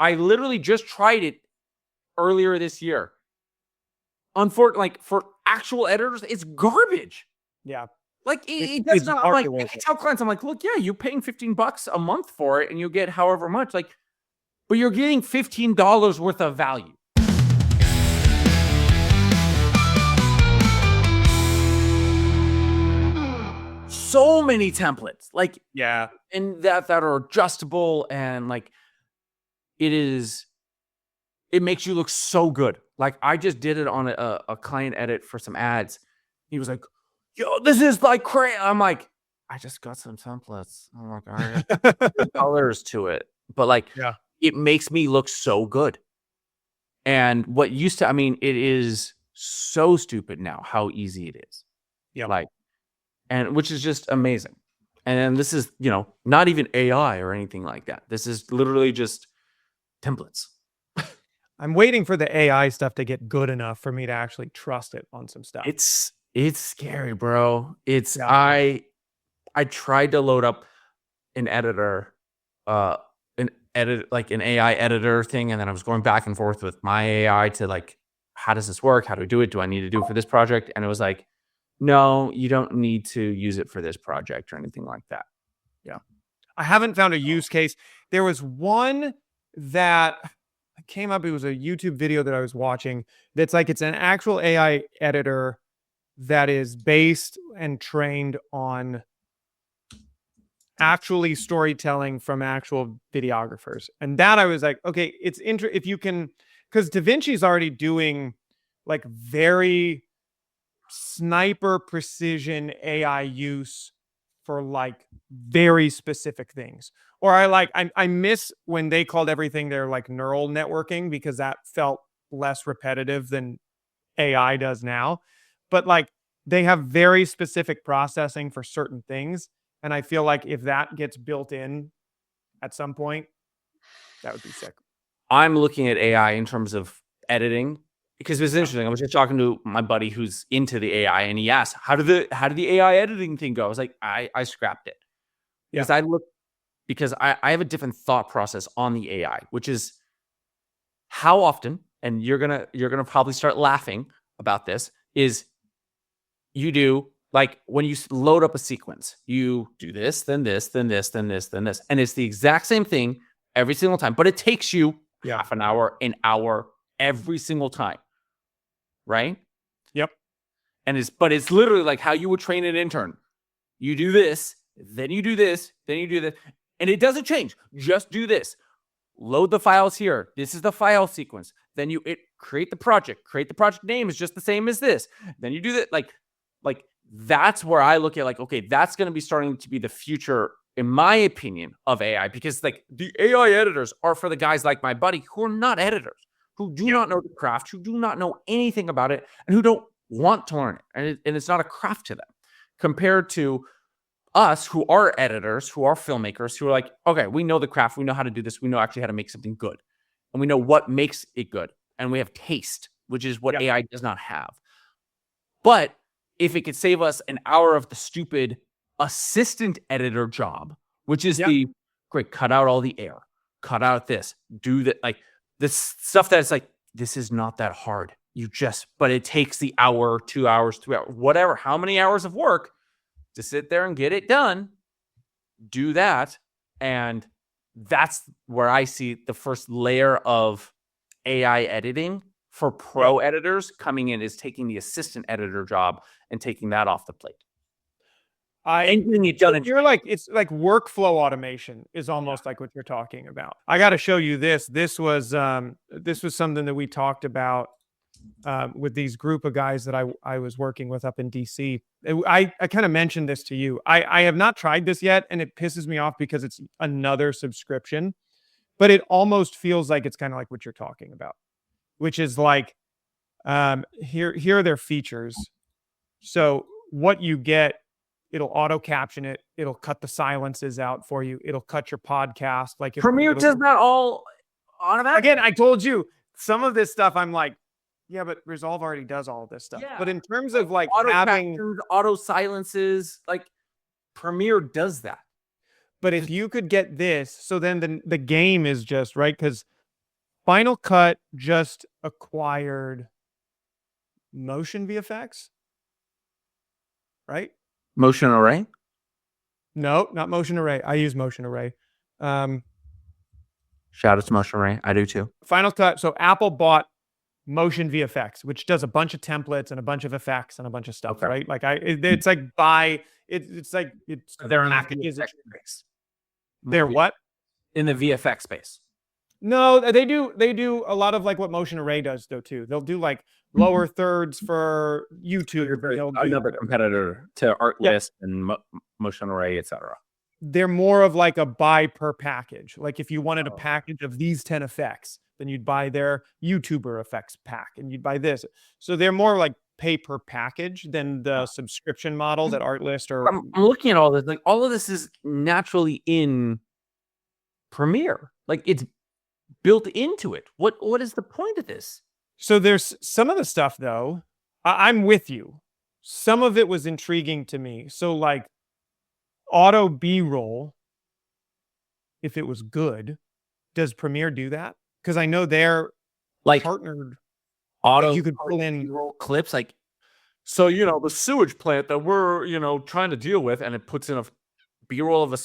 I literally just tried it earlier this year. Unfortunately, like for actual editors, it's garbage. Yeah. Like it does not. I'm like, I worth it. tell clients, I'm like, look, yeah, you're paying $15 a month for it, and you get however much. Like, but you're getting $15 worth of value. So many templates, like, Yeah. and that are adjustable, and like it makes you look so good. Like I just did it on a client edit for some ads. He was like, yo, this is like crazy. I'm like, I just got some templates. I'm like, all right, colors to it. But like, Yeah. it makes me look so good. And what used to, I mean, it is so stupid now how easy it is. Yeah. Like, and which is just amazing. And then this is, not even AI or anything like that. This is literally just templates. I'm waiting for the AI stuff to get good enough for me to actually trust it on some stuff. It's scary, bro. I tried to load up an editor, an AI editor thing, and then I was going back and forth with my AI to like, how does this work? How do I do it? Do I need to do it for this project? And it was like, no, you don't need to use it for this project or anything like that. Yeah. I haven't found a use case. There was one that came up. It was a YouTube video that I was watching. That's like, it's an actual AI editor that is based and trained on actually storytelling from actual videographers. And that I was like, okay, it's interesting if you can, because DaVinci's already doing like very sniper precision AI use for like very specific things. Or I miss when they called everything their like neural networking, because that felt less repetitive than AI does now. But like they have very specific processing for certain things. And I feel like if that gets built in at some point, that would be sick. I'm looking at AI in terms of editing because it's interesting. I was just talking to my buddy who's into the AI, and he asked, how did the AI editing thing go? I was like, I scrapped it. Because I have a different thought process on the AI, which is how often, and you're gonna probably start laughing about this, is you do like when you load up a sequence, you do this, then this, then this, then this, then this, and it's the exact same thing every single time, but it takes you half an hour, every single time, right? Yep. And it's literally like how you would train an intern. You do this, then you do this, then you do this, and it doesn't change. Just do this. Load the files here. This is the file sequence. Then create the project. Create the project name is just the same as this. Then you do that. Like that's where I look at like, okay, that's going to be starting to be the future, in my opinion, of AI, because like the AI editors are for the guys like my buddy who are not editors, who do not know the craft, who do not know anything about it, and who don't want to learn it. And it's not a craft to them compared to us who are editors, who are filmmakers, who are like, okay, we know the craft, we know how to do this, we know actually how to make something good, and we know what makes it good, and we have taste, which is what AI does not have. But if it could save us an hour of the stupid assistant editor job, which is great, cut out all the air, cut out this, do that, like this stuff that's like, this is not that hard. But it takes the hour, 2 hours, 3 hours, whatever, how many hours of work to sit there and get it done, do that. And that's where I see the first layer of AI editing for pro editors coming in, is taking the assistant editor job and taking that off the plate. You're like, it's like workflow automation is almost like what you're talking about. I got to show you this. This was something that we talked about with these group of guys that I was working with up in DC. I kind of mentioned this to you. I have not tried this yet, and it pisses me off because it's another subscription, but it almost feels like it's kind of like what you're talking about, which is like, here are their features. So what you get, it'll auto caption it. It'll cut the silences out for you. It'll cut your podcast. Like Premiere does not all automatic. Again, I told you some of this stuff. I'm like, yeah, but Resolve already does all of this stuff. Yeah. But in terms of like auto having captions, auto silences, like Premiere does that. But if you could get this, so then the game is just right, because Final Cut just acquired Motion VFX, right? Motion Array? No, not Motion Array. I use Motion Array. Shout out to Motion Array. I do too. Final Cut. So Apple bought Motion VFX, which does a bunch of templates and a bunch of effects and a bunch of stuff, Okay. right? Like it's like it's They're in the packages. VFX space. They're what? In the VFX space. No, they do a lot of like what Motion Array does though too. They'll do like lower thirds for YouTube. They'll do- Another competitor to Artlist and Motion Array, etc. They're more of like a buy per package. Like if you wanted a package of these 10 effects, then you'd buy their YouTuber effects pack and you'd buy this. So they're more like pay per package than the subscription model that Artlist or I'm looking at all this. Like all of this is naturally in Premiere. Like it's built into it. What is the point of this? So there's some of the stuff though. I'm with you. Some of it was intriguing to me. So like auto B-roll, if it was good, does Premiere do that? Because I know they're Like partnered. auto You could pull in B-roll clips. Like so, the sewage plant that we're trying to deal with, and it puts in a B-roll of a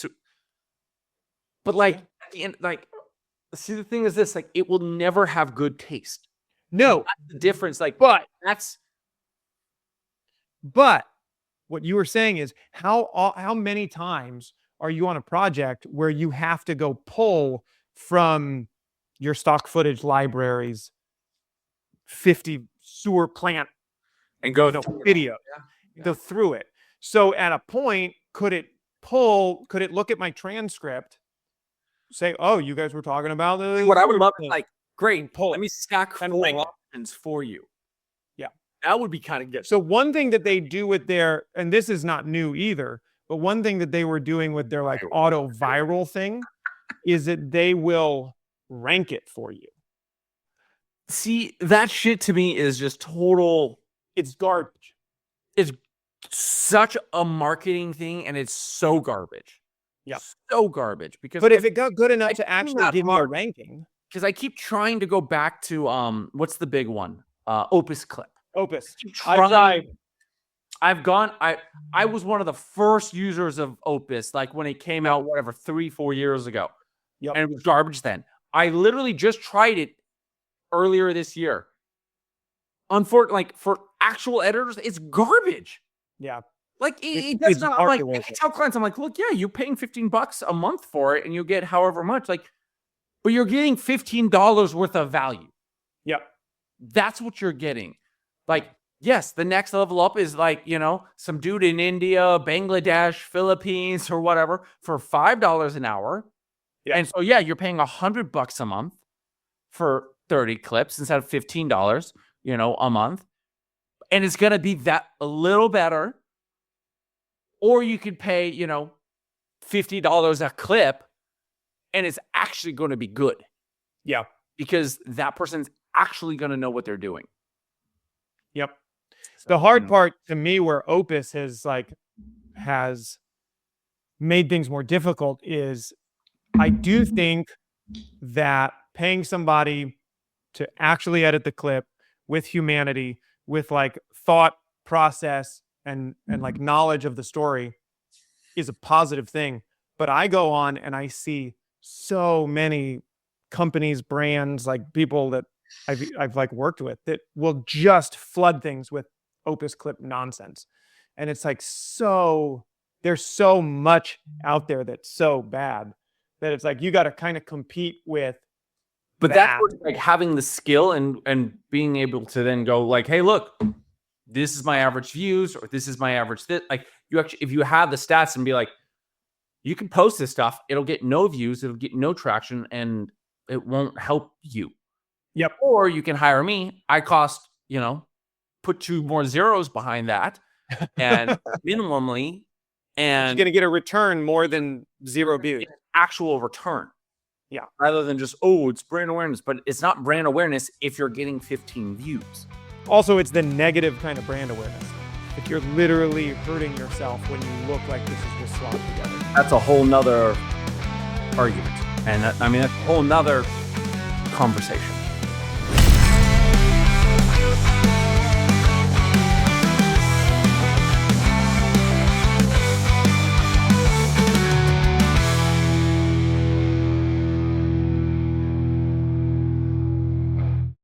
But like at the end, like see the thing is this: like it will never have good taste. no, That's the difference. Like, but that's what you were saying is how many times are you on a project where you have to go pull from your stock footage libraries 50 sewer plant and go video go through it. So at a point, could it look at my transcript, say, oh, you guys were talking about this? What I would love is like, great, pull let me stack and 4 rank it. options for you. Yeah. That would be kind of good. So one thing that they do with their, and this is not new either, but one thing that they were doing with their like auto viral thing is that they will rank it for you. See, that shit to me is just total. It's garbage. It's such a marketing thing, and it's so garbage. Yeah. So garbage. Because But if it got good enough I to think actually that's give you a hard. ranking, because I keep trying to go back to what's the big one? Opus Clip. Opus. Trying- I've gone. I was one of the first users of Opus, like when it came out, whatever, 3-4 years ago. Yep. And it was garbage then. I literally just tried it earlier this year. Unfortunately, like for actual editors, it's garbage. Yeah. Like It's that's not like hardly I worth it. tell clients, I'm like, look, yeah, you're paying $15 a month for it, and you get however much, like, but you're getting $15 worth of value. Yep. That's what you're getting. Like, yes, the next level up is like, some dude in India, Bangladesh, Philippines, or whatever for $5 an hour. Yeah. And so, yeah, you're paying $100 a month for 30 clips instead of $15, a month. And it's going to be that a little better. Or you could pay, $50 a clip and it's actually going to be good. Yeah. Because that person's actually going to know what they're doing. Yep. So, The hard part to me where Opus has made things more difficult is I do think that paying somebody to actually edit the clip with humanity, with like thought process and like knowledge of the story is a positive thing. But I go on and I see so many companies, brands, like people that I've like worked with that will just flood things with Opus Clip nonsense. And it's like there's so much out there that's so bad that it's like you got to kind of compete with. But that's where, like having the skill and being able to then go like, hey, look, this is my average views, or this is my average like you actually, if you have the stats and be like, you can post this stuff, it'll get no views, it'll get no traction, and it won't help you. Yep. Or you can hire me. I cost, put 2 more zeros behind that and minimally, and you're going to get a return more than 0 views. Actual return. Yeah. Rather than just, it's brand awareness. But it's not brand awareness if you're getting 15 views. Also, it's the negative kind of brand awareness. If you're literally hurting yourself when you look like this is just slopped together. That's a whole nother argument. And that's a whole nother conversation.